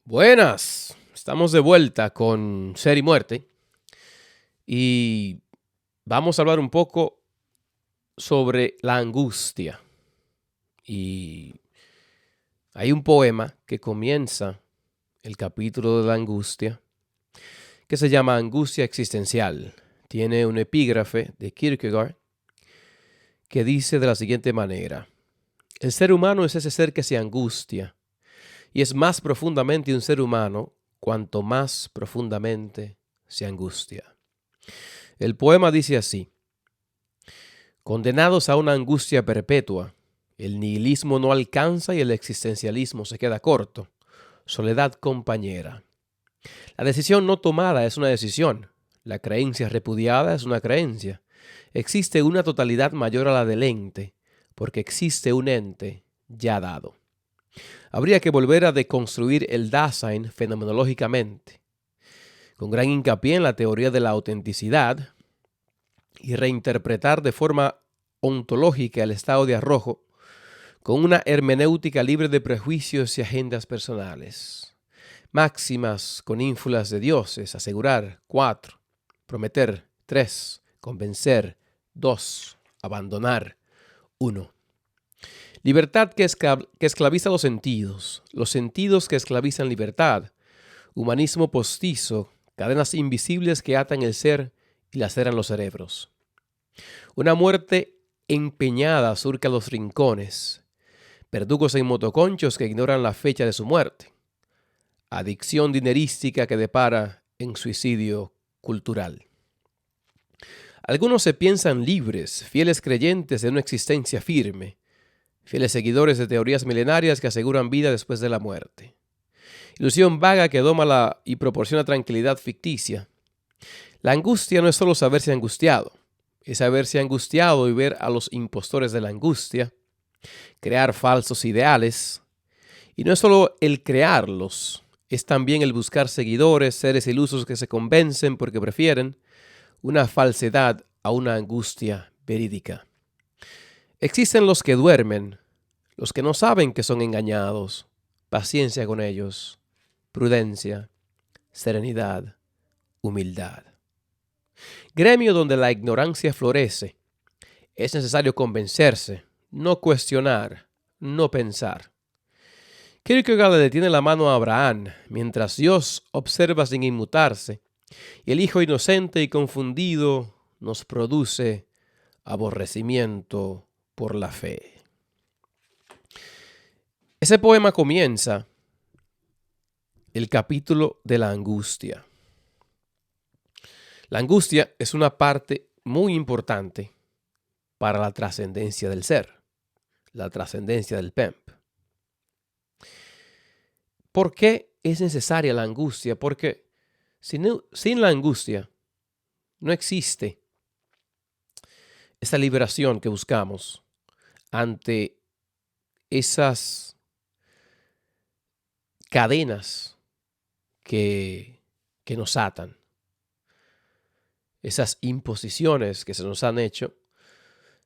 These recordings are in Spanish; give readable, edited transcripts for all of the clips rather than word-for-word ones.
Buenas, estamos de vuelta con Ser y Muerte y vamos a hablar un poco sobre la angustia. Y hay un poema que comienza el capítulo de la angustia que se llama Angustia Existencial. Tiene un epígrafe de Kierkegaard que dice de la siguiente manera: el ser humano es ese ser que se angustia y es más profundamente un ser humano cuanto más profundamente se angustia. El poema dice así: condenados a una angustia perpetua, el nihilismo no alcanza y el existencialismo se queda corto. Soledad compañera. La decisión no tomada es una decisión. La creencia repudiada es una creencia. Existe una totalidad mayor a la del ente, porque existe un ente ya dado. Habría que volver a deconstruir el Dasein fenomenológicamente, con gran hincapié en la teoría de la autenticidad, y reinterpretar de forma ontológica el estado de arrojo con una hermenéutica libre de prejuicios y agendas personales. Máximas con ínfulas de dioses: asegurar, 4; prometer, 3; convencer, 2; abandonar, 1. Libertad que esclaviza los sentidos que esclavizan libertad, humanismo postizo, cadenas invisibles que atan el ser y laceran los cerebros. Una muerte empeñada surca los rincones, verdugos en motoconchos que ignoran la fecha de su muerte, adicción dinerística que depara en suicidio cultural. Algunos se piensan libres, fieles creyentes de una existencia firme, fieles seguidores de teorías milenarias que aseguran vida después de la muerte. Ilusión vaga que doma y proporciona tranquilidad ficticia. La angustia no es solo saberse angustiado, es haberse angustiado y ver a los impostores de la angustia, crear falsos ideales. Y no es solo el crearlos, es también el buscar seguidores, seres ilusos que se convencen porque prefieren una falsedad a una angustia verídica. Existen los que duermen, los que no saben que son engañados. Paciencia con ellos, prudencia, serenidad, humildad. Gremio donde la ignorancia florece. Es necesario convencerse, no cuestionar, no pensar. Kierkegaard le detiene la mano a Abraham mientras Dios observa sin inmutarse, y el hijo inocente y confundido nos produce aborrecimiento por la fe. Ese poema comienza el capítulo de la angustia. La angustia es una parte muy importante para la trascendencia del ser, la trascendencia del PEMP. ¿Por qué es necesaria la angustia? Porque sin la angustia no existe esa liberación que buscamos ante esas cadenas que nos atan, esas imposiciones que se nos han hecho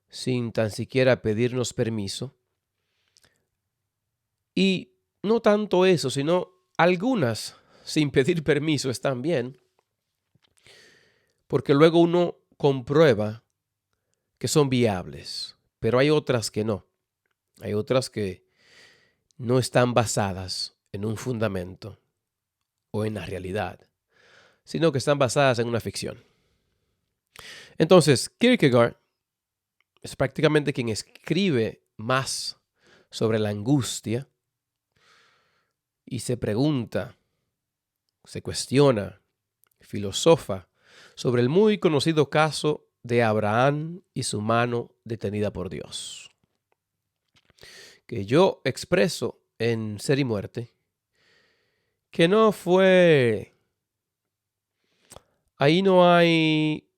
sin tan siquiera pedirnos permiso. Y no tanto eso, sino algunas sin pedir permiso están bien, porque luego uno comprueba que son viables, pero hay otras que no. Hay otras que no están basadas en un fundamento o en la realidad, sino que están basadas en una ficción. Entonces, Kierkegaard es prácticamente quien escribe más sobre la angustia y se pregunta, se cuestiona, filosofa sobre el muy conocido caso de Abraham y su mano detenida por Dios, que yo expreso en Ser y Muerte, que no fue, ahí no hay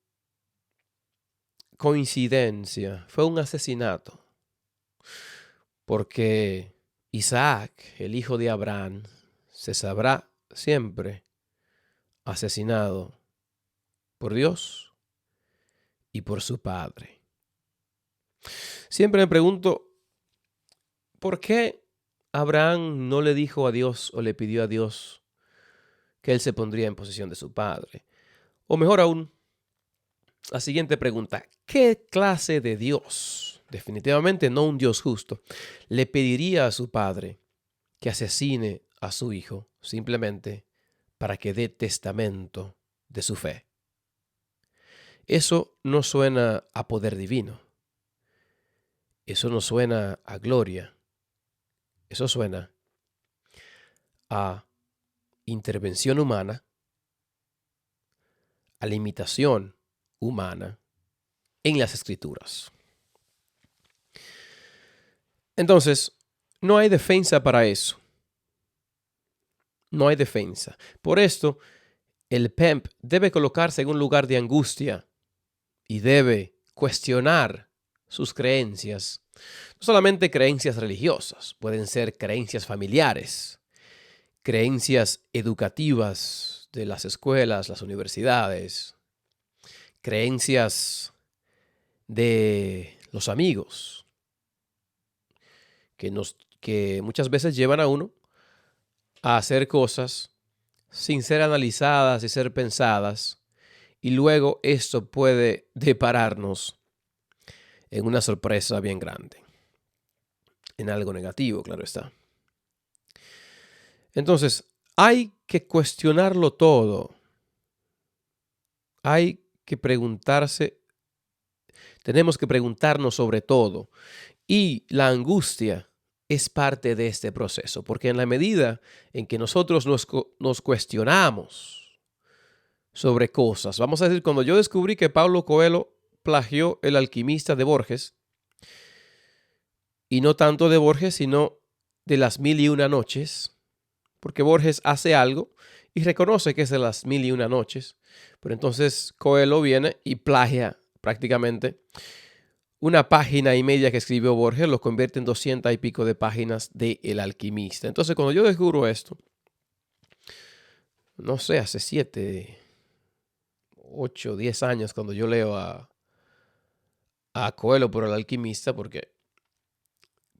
coincidencia, fue un asesinato, porque Isaac, el hijo de Abraham, se sabrá siempre asesinado por Dios y por su padre. Siempre me pregunto, ¿por qué Abraham no le dijo a Dios o le pidió a Dios que él se pondría en posesión de su padre. O mejor aún, la siguiente pregunta: ¿qué clase de Dios, definitivamente no un Dios justo, le pediría a su padre que asesine a su hijo simplemente para que dé testamento de su fe? Eso no suena a poder divino. Eso no suena a gloria. Eso suena a intervención humana, a limitación humana en las escrituras. Entonces, no hay defensa para eso. No hay defensa. Por esto, el PEMP debe colocarse en un lugar de angustia y debe cuestionar sus creencias. No solamente creencias religiosas, pueden ser creencias familiares, creencias educativas de las escuelas, las universidades, creencias de los amigos, que muchas veces llevan a uno a hacer cosas sin ser analizadas y ser pensadas, y luego esto puede depararnos en una sorpresa bien grande, en algo negativo, claro está. Entonces, hay que cuestionarlo todo. Hay que preguntarse, tenemos que preguntarnos sobre todo. Y la angustia es parte de este proceso, porque en la medida en que nosotros nos cuestionamos sobre cosas, vamos a decir, cuando yo descubrí que Paulo Coelho plagió El alquimista de Borges, y no tanto de Borges, sino de Las Mil y Una Noches, porque Borges hace algo y reconoce que es de Las Mil y Una Noches, pero entonces Coelho viene y plagia prácticamente una página y media que escribió Borges, lo convierte en 200 y pico de páginas de El alquimista. Entonces, cuando yo descubro esto, no sé, hace 7, 8, 10 años, cuando yo leo a Coelho por El alquimista, porque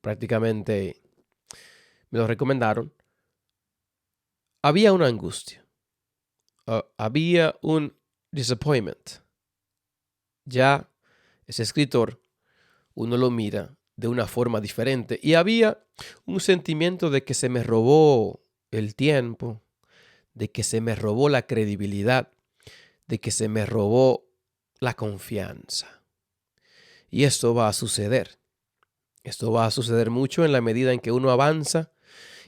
prácticamente me lo recomendaron, había una angustia, había un disappointment. Ya ese escritor, uno lo mira de una forma diferente, y había un sentimiento de que se me robó el tiempo, de que se me robó la credibilidad, de que se me robó la confianza. Y esto va a suceder. Esto va a suceder mucho en la medida en que uno avanza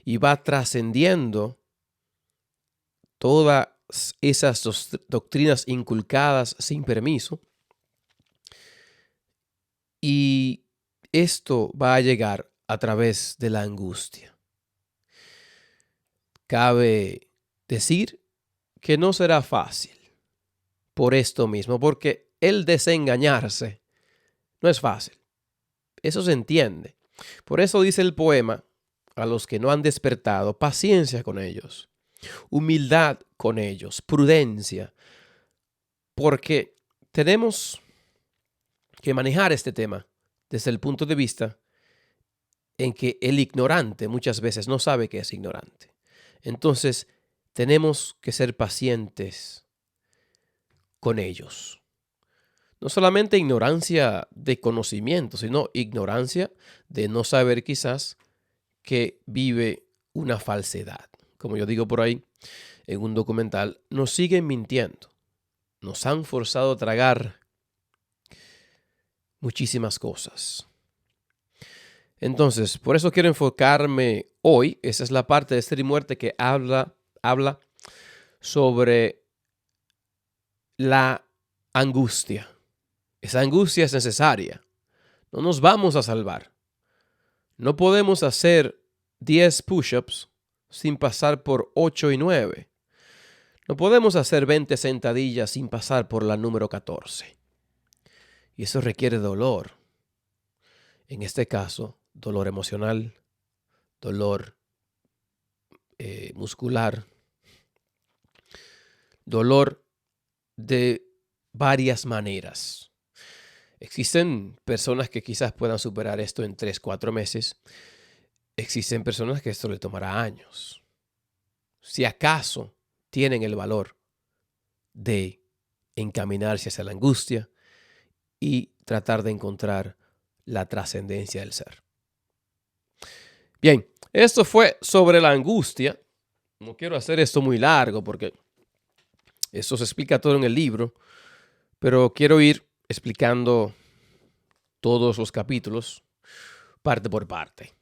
y va trascendiendo todas esas doctrinas inculcadas sin permiso. Y esto va a llegar a través de la angustia. Cabe decir que no será fácil por esto mismo, porque el desengañarse no es fácil. Eso se entiende. Por eso dice el poema: a los que no han despertado, paciencia con ellos, humildad con ellos, prudencia, porque tenemos que manejar este tema desde el punto de vista en que el ignorante muchas veces no sabe que es ignorante. Entonces, tenemos que ser pacientes con ellos. No solamente ignorancia de conocimiento, sino ignorancia de no saber quizás que vive una falsedad. Como yo digo por ahí en un documental, nos siguen mintiendo. Nos han forzado a tragar muchísimas cosas. Entonces, por eso quiero enfocarme hoy, esa es la parte de Ser y Muerte que habla sobre la angustia. Esa angustia es necesaria. No nos vamos a salvar. No podemos hacer 10 push-ups sin pasar por 8 y 9. No podemos hacer 20 sentadillas sin pasar por la número 14. Y eso requiere dolor. En este caso, dolor emocional, dolor muscular, dolor de varias maneras. Existen personas que quizás puedan superar esto en 3, 4 meses. existen personas que esto le tomará años. Si acaso tienen el valor de encaminarse hacia la angustia y tratar de encontrar la trascendencia del ser. Bien, esto fue sobre la angustia. No quiero hacer esto muy largo porque eso se explica todo en el libro, pero quiero ir explicando todos los capítulos parte por parte.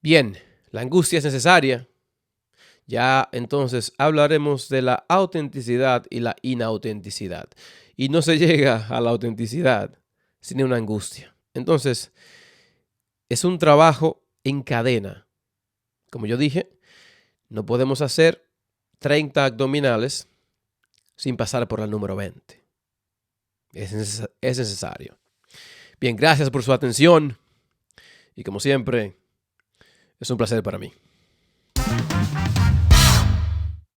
Bien, la angustia es necesaria. Ya entonces hablaremos de la autenticidad y la inautenticidad. Y no se llega a la autenticidad sin una angustia. Entonces, es un trabajo en cadena. Como yo dije, no podemos hacer 30 abdominales sin pasar por el número 20. Es necesario. Bien, gracias por su atención. Y como siempre, es un placer para mí.